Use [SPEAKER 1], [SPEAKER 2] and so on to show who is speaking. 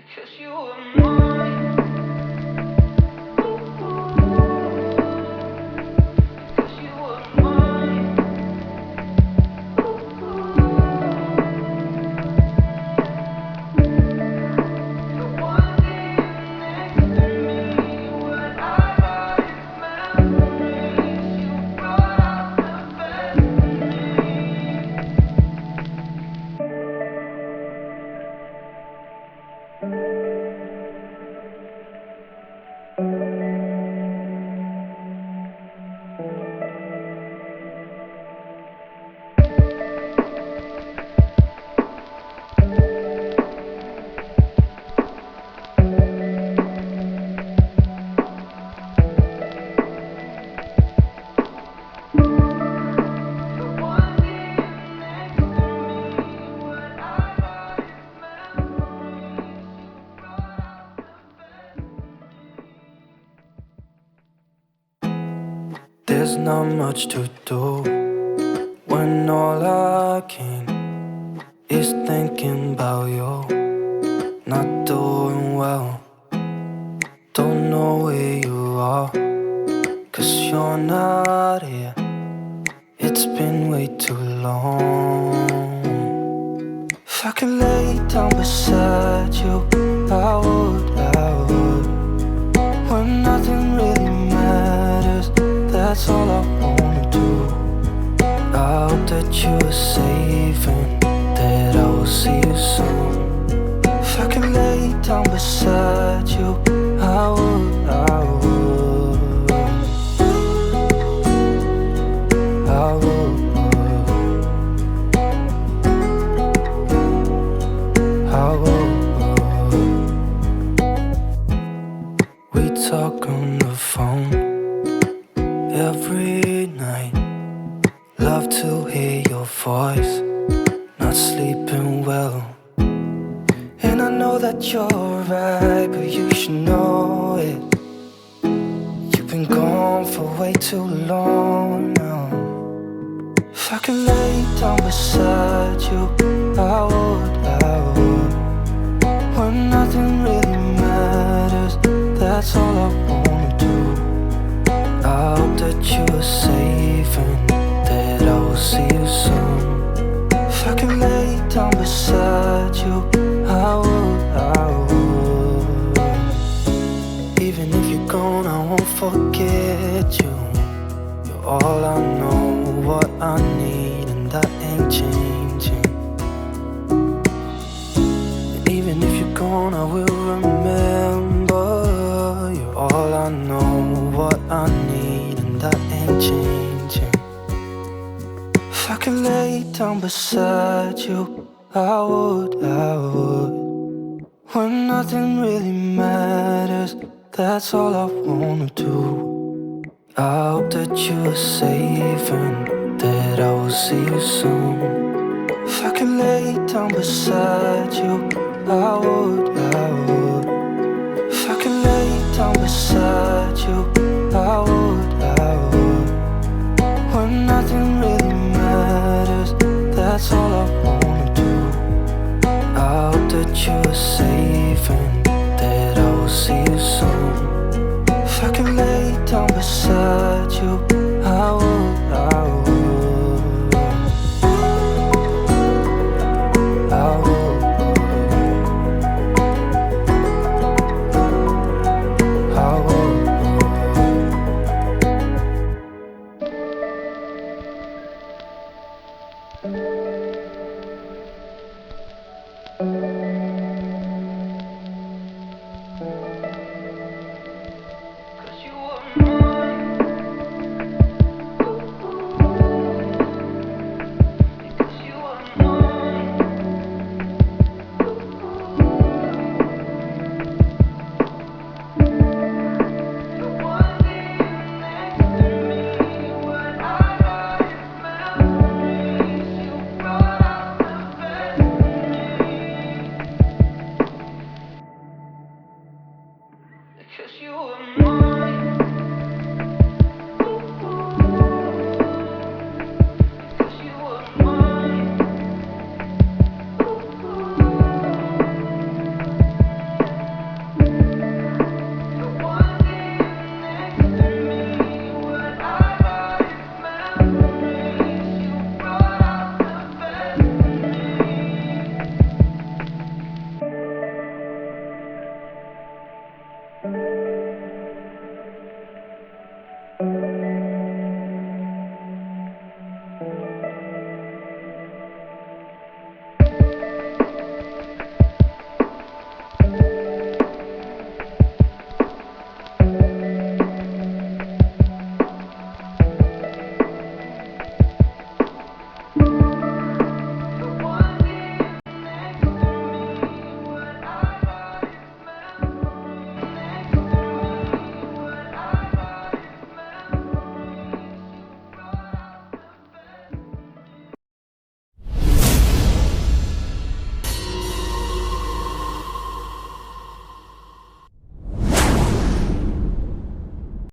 [SPEAKER 1] 'Cause you were mine. 'Cause you were mine. The one day next to me, what I got is memories. You brought out the best in me.
[SPEAKER 2] There's not much to do when all I can is thinking about you. Not doing well, don't know where you are, 'cause you're not here. It's been way too long. If I could lay down beside you, I would, when nothing really matters. That's all I wanna do. I hope that you are safe and that I will see you soon. If I could lay down beside you, I would, I would, I would, I would. We talk on the phone every night. Love to hear your voice. Not sleeping well, and I know that you're right, but you should know it. You've been gone for way too long now. If I could lay down beside you, I would, I would. When nothing really matters, that's all I wanna do. I hope that you are safe and that I will see you soon. If I could lay down beside you, I would, I would. Even if you're gone, I won't forget you. You're all I know, what I need, and that ain't changing. And even if you're gone, I will remember. You're all I know, what I need, and that ain't changing. If I could lay down beside you, I would, I would. When nothing really matters, that's all I wanna do. I hope that you are safe and that I will see you soon. If I could lay down beside you, I would, I would. If I could lay down beside you, I would, I would. When nothing really matters, that's all I wanna do. I hope that you are safe and that I will see you soon. If I could lay down beside you, I would, I would.